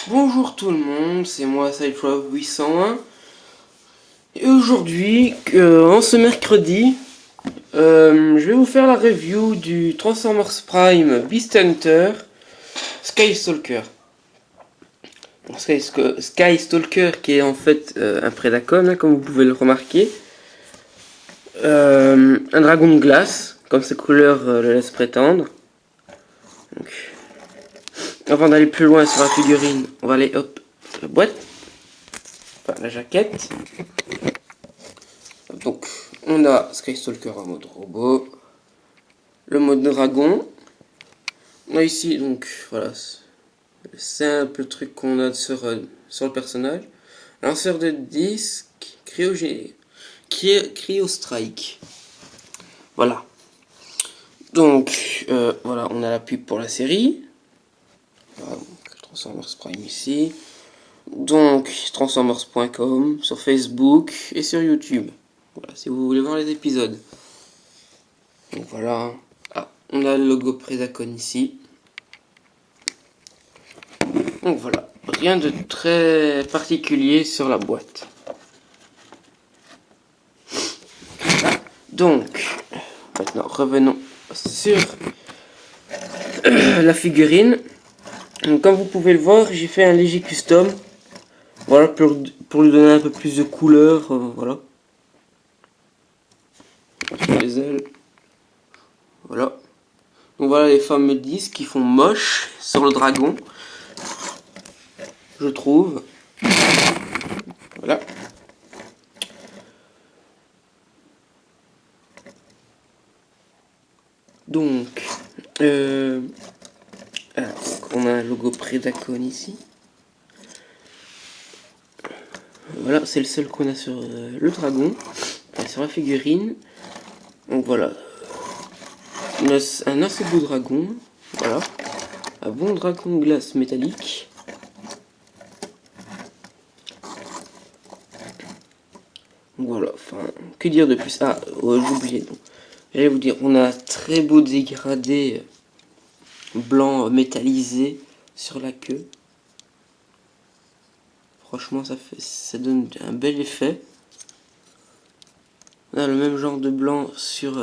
Bonjour tout le monde, c'est moi Cyclope801 et aujourd'hui, en ce mercredi, je vais vous faire la review du Transformers Prime Beast Hunter Skystalker. Skystalker qui est en fait un Predacon, hein, comme vous pouvez le remarquer. Un dragon de glace, comme ses couleurs le laissent prétendre. Donc, avant d'aller plus loin sur la figurine, on va aller hop, la boîte, enfin la jaquette. Donc, on a Skystalker en mode robot, le mode dragon. On a ici, donc, voilà, le simple truc qu'on a sur le personnage. Lanceur de disque, Cryo Strike. Voilà. Donc, voilà, on a la pub pour la série. Voilà, Transformers Prime ici. Donc, Transformers.com sur Facebook et sur YouTube. Voilà, si vous voulez voir les épisodes. Donc voilà. Ah, on a le logo Predacon ici. Donc voilà. Rien de très particulier sur la boîte. Donc, maintenant revenons sur la figurine. Donc, comme vous pouvez le voir, j'ai fait un léger custom. Voilà, pour lui donner un peu plus de couleur. Voilà. Les ailes. Voilà. Donc voilà les fameux disques qui font moche sur le dragon. Je trouve. Voilà. Donc, alors, on a un logo Predacon ici. Voilà, c'est le seul qu'on a sur le dragon, sur la figurine. Donc voilà, un assez beau dragon. Voilà, un bon dragon de glace métallique. Voilà, enfin, que dire de plus? Ah, ouais, j'ai oublié. J'allais vous dire, on a un très beau dégradé blanc métallisé sur la queue. Franchement, ça donne un bel effet. On a le même genre de blanc sur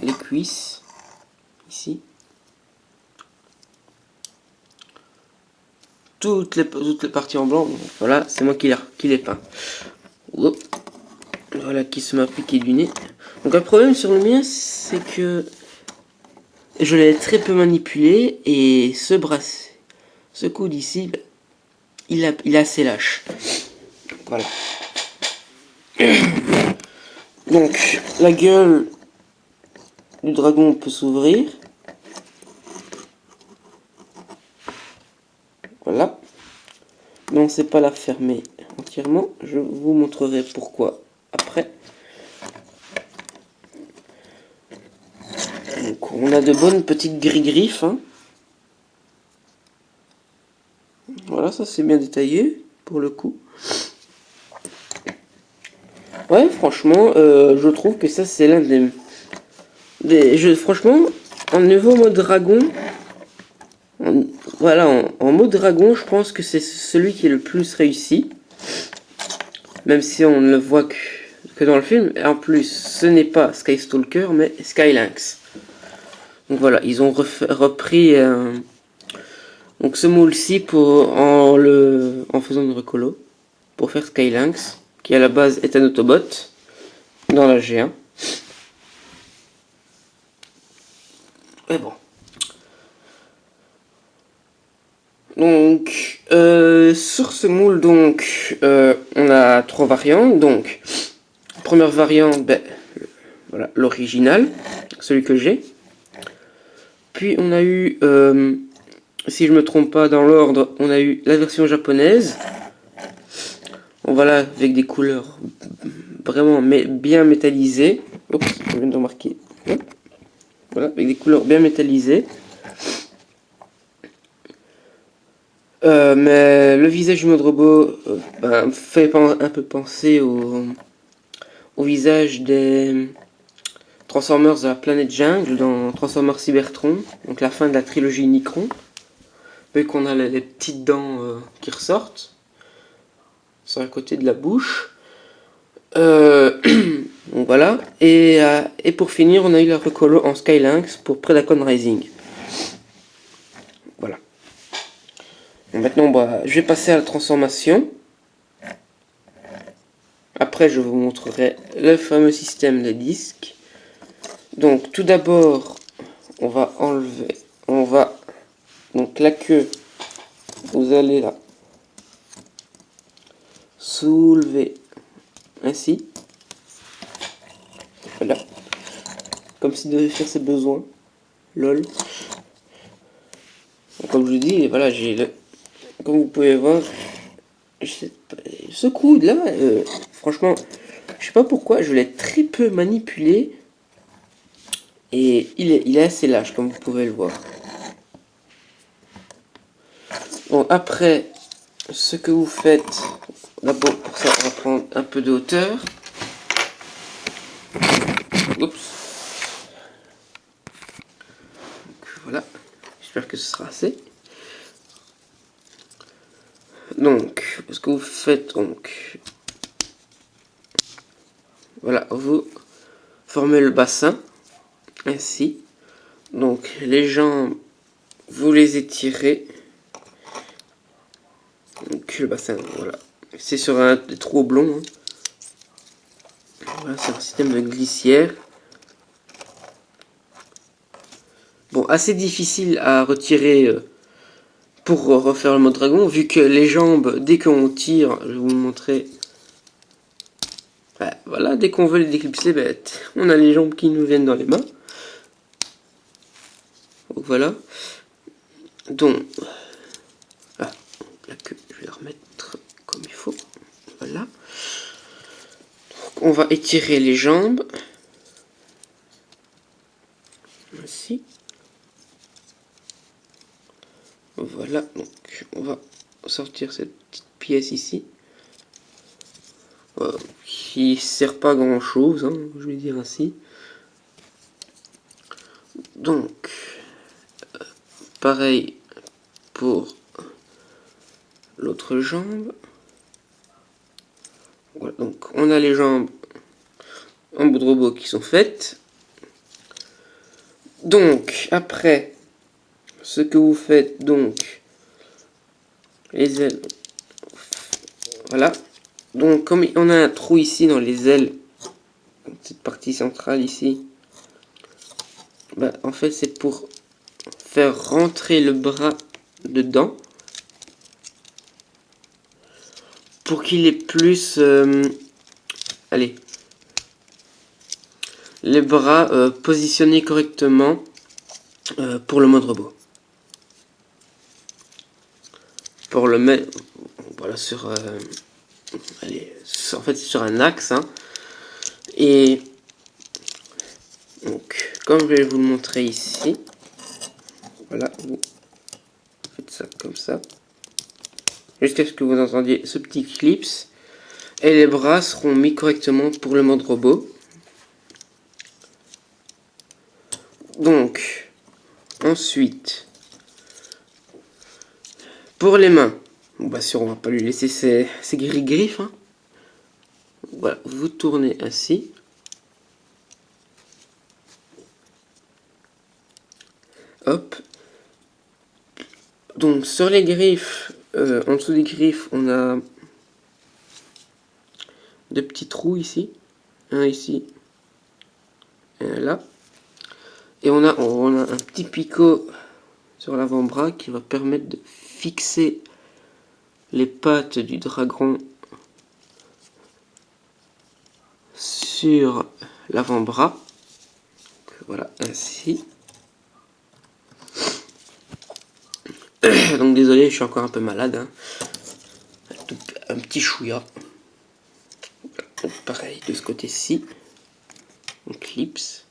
les cuisses, ici. Toutes les parties en blanc, voilà, c'est moi qui les peint. Voilà, qui se m'a appliqué du nez. Donc, un problème sur le mien, c'est que je l'ai très peu manipulé et ce coude ici, il est assez lâche. Voilà. Donc, la gueule du dragon peut s'ouvrir. Voilà. Mais on ne sait pas la fermer entièrement. Je vous montrerai pourquoi après. Donc, on a de bonnes petites griffes. Hein. Voilà, ça c'est bien détaillé pour le coup. Ouais, franchement, je trouve que ça c'est l'un franchement, en niveau mode dragon, voilà, en mode dragon, je pense que c'est celui qui est le plus réussi. Même si on ne le voit que dans le film. Et en plus, ce n'est pas Skystalker, mais Skylynx. Donc voilà, ils ont repris donc ce moule-ci en faisant une recolo pour faire Skylynx, qui à la base est un Autobot dans la G1. Mais bon. Donc, sur ce moule, donc, on a 3 variantes. Donc, première variante, voilà, l'original, celui que j'ai. Puis on a eu, si je me trompe pas dans l'ordre, on a eu la version japonaise. Bon, voilà, avec des couleurs vraiment bien métallisées. Oups, je viens de remarquer. Voilà, avec des couleurs bien métallisées. Mais le visage du mode robot fait un peu penser au visage des Transformers de la planète jungle dans Transformers Cybertron, donc la fin de la trilogie Nikron. vu qu'on a les petites dents qui ressortent sur le côté de la bouche. Donc voilà. Et pour finir, on a eu la recolo en Skylynx pour Predacon Rising. Voilà. Et maintenant, bah, je vais passer à la transformation. Après, je vous montrerai le fameux système de disques. Donc, tout d'abord, on va enlever. Donc, la queue, vous allez là soulever ainsi. Voilà. Comme s'il devait faire ses besoins. Lol. Donc, comme je vous dis, voilà, j'ai le. Comme vous pouvez voir, ce coude là, franchement, je sais pas pourquoi, je l'ai très peu manipulé. Et il est assez lâche, comme vous pouvez le voir. Bon, après, ce que vous faites, d'abord pour ça, on va prendre un peu de hauteur. Oups. Donc, voilà, j'espère que ce sera assez. Donc, ce que vous faites, donc, voilà, vous formez le bassin, ainsi. Donc, les jambes, vous les étirez. Donc, le bassin, voilà. C'est sur un des trous oblongs. Hein. Voilà, c'est un système de glissière. Bon, assez difficile à retirer pour refaire le mode dragon, vu que les jambes, dès qu'on tire, je vais vous montrer. Voilà, dès qu'on veut les déclipser, on a les jambes qui nous viennent dans les mains. Donc voilà. Donc, la queue, je vais la remettre comme il faut. Voilà. Donc, on va étirer les jambes. Ainsi. Voilà, donc on va sortir cette petite pièce ici. Qui sert pas à grand chose, hein, je vais dire ainsi. Donc, pareil pour l'autre jambe. Voilà, donc on a les jambes en bout de robot qui sont faites. Donc, après, ce que vous faites, donc, les ailes. Voilà. Donc, comme on a un trou ici dans les ailes, cette partie centrale ici, en fait, c'est pour faire rentrer le bras dedans. Pour qu'il ait plus... allez. Les bras positionnés correctement pour le mode robot. Pour le mettre... Voilà, sur... allez, en fait, c'est sur un axe. Hein. Et... Donc, comme je vais vous le montrer ici. Voilà, vous faites ça comme ça. Jusqu'à ce que vous entendiez ce petit clips. Et les bras seront mis correctement pour le mode robot. Donc, ensuite, pour les mains, bon, sûr, on va pas lui laisser ses griffes. Hein. Voilà, vous tournez ainsi. Hop. Donc, sur les griffes, en dessous des griffes, on a deux petits trous ici. Un ici. Et un là. Et on a un petit picot sur l'avant-bras qui va permettre de fixer les pattes du dragon sur l'avant-bras. Voilà, ainsi. Donc désolé, je suis encore un peu malade. Hein. Un petit chouïa. Donc, pareil, de ce côté-ci. On clipse.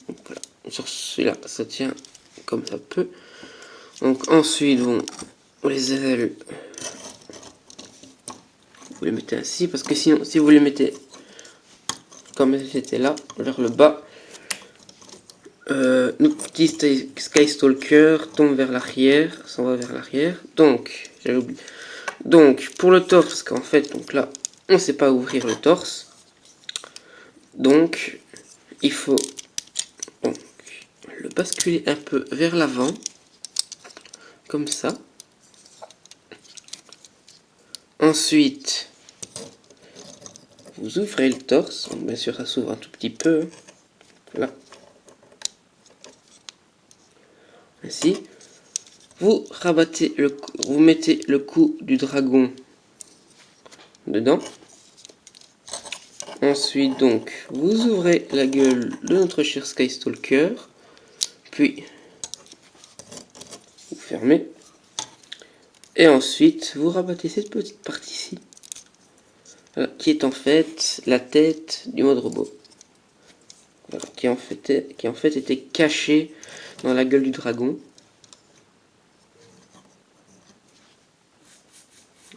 Donc, voilà. Sur celui-là, ça tient comme ça peut. Donc ensuite, on les ailes. Vous les mettez ainsi, parce que sinon, si vous les mettez comme elles étaient là, vers le bas, Notre petit Skystalker tombe vers l'arrière, s'en va vers l'arrière. Donc, j'avais oublié. Donc, pour le torse, parce qu'en fait, donc là, on ne sait pas ouvrir le torse. Donc, il faut donc, le basculer un peu vers l'avant. Comme ça. Ensuite, vous ouvrez le torse. Donc, bien sûr, ça s'ouvre un tout petit peu. Voilà. Ainsi. Vous rabattez vous mettez le cou du dragon dedans. Ensuite, donc, vous ouvrez la gueule de notre cher Skystalker. Puis, vous fermez. Et ensuite, vous rabattez cette petite partie-ci. Qui est en fait la tête du mode robot. Voilà, qui en fait était cachée dans la gueule du dragon.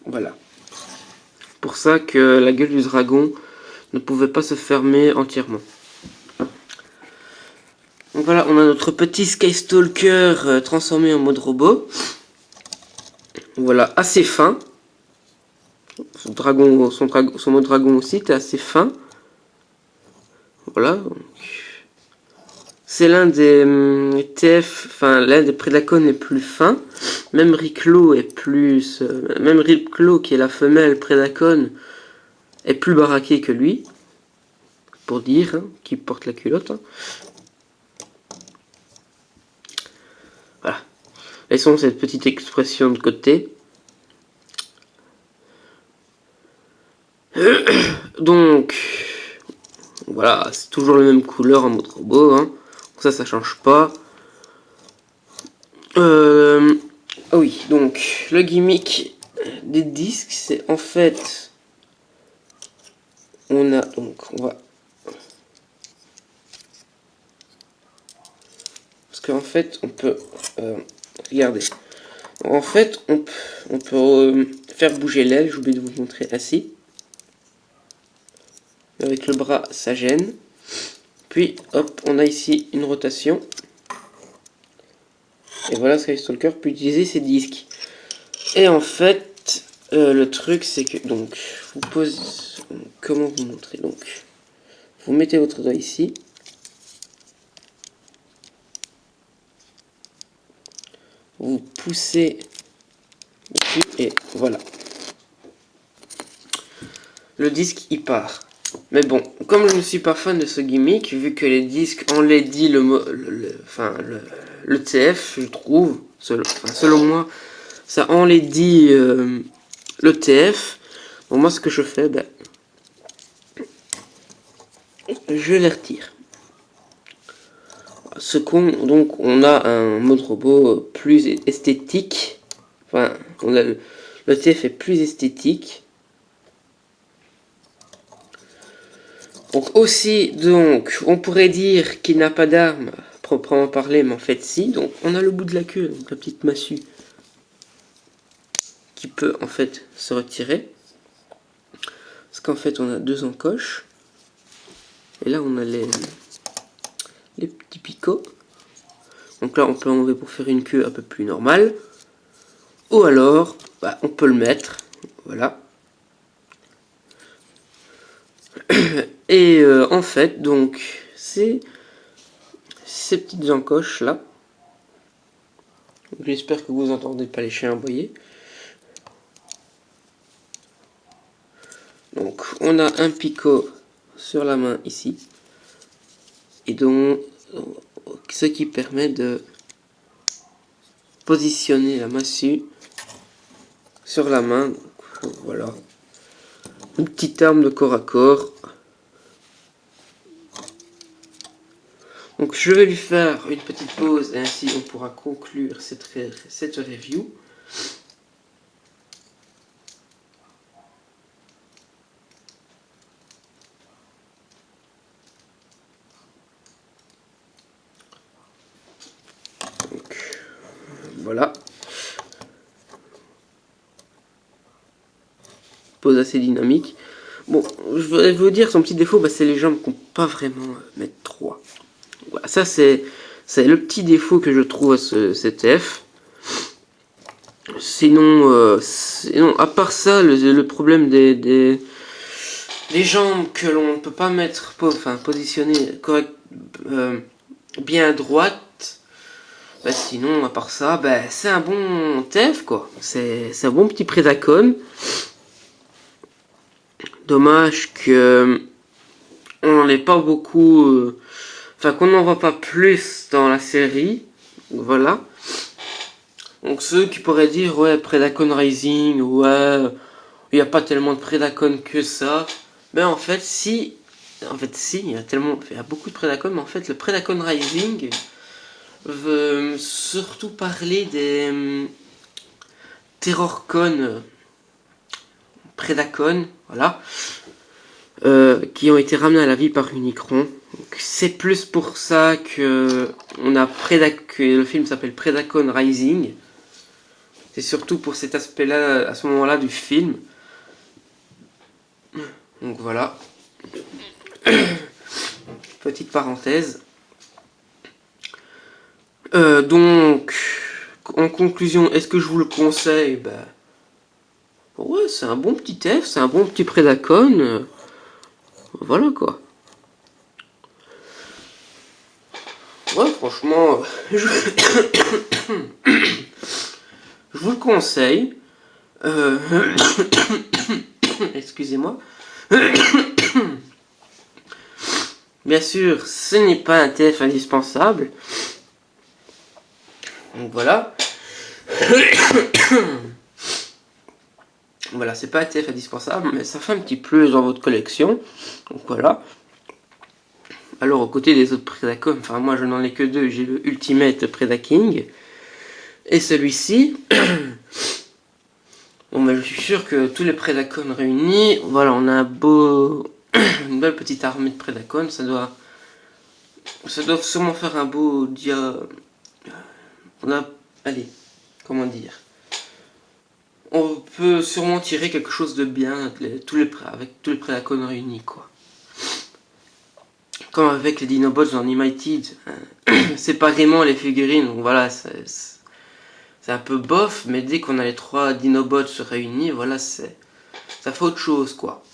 Voilà. Pour ça que la gueule du dragon ne pouvait pas se fermer entièrement. Donc voilà, on a notre petit Skystalker transformé en mode robot. Voilà, assez fin. Son mode dragon aussi était assez fin. Voilà. C'est l'un des TF, enfin l'un des Predacons les plus fins. Même Riclo est plus, même Riclo qui est la femelle Predacon est plus baraqué que lui, pour dire, hein, qui porte la culotte. Hein. Voilà. Laissons cette petite expression de côté. Donc, voilà, c'est toujours la même couleur en mode robot. Hein. Ça change pas. Ah oui, donc, le gimmick des disques, c'est en fait... On va... Parce qu'en fait, on peut... regardez. En fait, on peut faire bouger l'aile. J'ai oublié de vous montrer ainsi. Avec le bras, ça gêne. Puis, hop, on a ici une rotation. Et voilà, Skystalker peut utiliser ses disques. Et en fait, le truc, c'est que... Donc, vous posez... Comment vous montrer? Donc, vous mettez votre doigt ici. Vous poussez dessus et voilà. Le disque, il part. Mais bon, comme je ne suis pas fan de ce gimmick, vu que les disques enlaidissent le TF, je trouve, selon moi, ça enlaidit le TF. Bon, moi, ce que je fais, ben, je les retire. Donc, on a un mode robot plus esthétique. Enfin, le TF est plus esthétique. Donc aussi, donc, on pourrait dire qu'il n'a pas d'arme proprement parler, mais en fait si. Donc on a le bout de la queue, donc la petite massue, qui peut en fait se retirer. Parce qu'en fait on a deux encoches. Et là on a les petits picots. Donc là on peut enlever pour faire une queue un peu plus normale. Ou alors, bah, on peut le mettre. Voilà. Et en fait, donc, c'est ces petites encoches là. J'espère que vous entendez pas les chiens aboyer. Donc, on a un picot sur la main ici. Et donc, ce qui permet de positionner la massue sur la main. Donc, voilà. Une petite arme de corps à corps. Donc je vais lui faire une petite pause et ainsi on pourra conclure cette review. Donc, voilà. Pause assez dynamique. Bon, je vais vous dire, son petit défaut, bah, c'est les jambes qui n'ont pas vraiment mettre 3. Voilà, ça c'est C'est le petit défaut que je trouve à cet F. Sinon, à part ça, le problème des jambes que l'on ne peut pas mettre, positionner correct, bien à droite. Bah sinon, à part ça, bah, c'est un bon TF quoi. C'est un bon petit Predacon. Dommage que on n'en ait pas beaucoup, qu'on n'en voit pas plus dans la série. Voilà. Donc ceux qui pourraient dire ouais Predacon Rising, ouais il n'y a pas tellement de Predacon que ça. Ben en fait si, il y a beaucoup de Predacon, mais en fait le Predacon Rising veut surtout parler des Terrorcon Predacon, voilà, qui ont été ramenés à la vie par Unicron. C'est plus pour ça que que le film s'appelle Predacon Rising. C'est surtout pour cet aspect-là, à ce moment-là du film. Donc voilà. Petite parenthèse. Donc, en conclusion, est-ce que je vous le conseille? Ben, ouais, c'est un bon petit F, c'est un bon petit Predacon. Voilà quoi. Ouais, franchement, je vous le conseille. Excusez-moi. Bien sûr, ce n'est pas un TF indispensable. Donc voilà. Voilà, c'est pas un TF indispensable, mais ça fait un petit plus dans votre collection. Donc voilà. Alors, aux côtés des autres Predacon, moi je n'en ai que deux. J'ai le Ultimate Predaking et celui-ci. Bon, mais je suis sûr que tous les Predacon réunis, voilà, on a une belle petite armée de Predacon. Ça doit sûrement faire un beau allez, comment dire, on peut sûrement tirer quelque chose de bien avec tous les Predacon réunis, quoi. Comme avec les Dinobots dans United, séparément les figurines, donc voilà, c'est un peu bof, mais dès qu'on a les 3 Dinobots réunis, voilà, ça fait autre chose, quoi.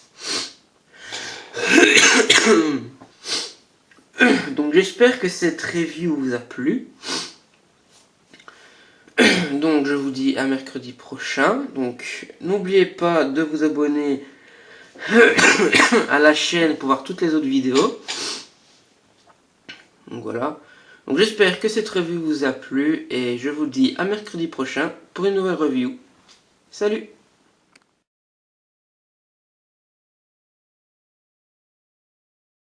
Donc j'espère que cette review vous a plu. Donc je vous dis à mercredi prochain. Donc n'oubliez pas de vous abonner à la chaîne pour voir toutes les autres vidéos. Donc voilà. Donc j'espère que cette review vous a plu et je vous dis à mercredi prochain pour une nouvelle review. Salut!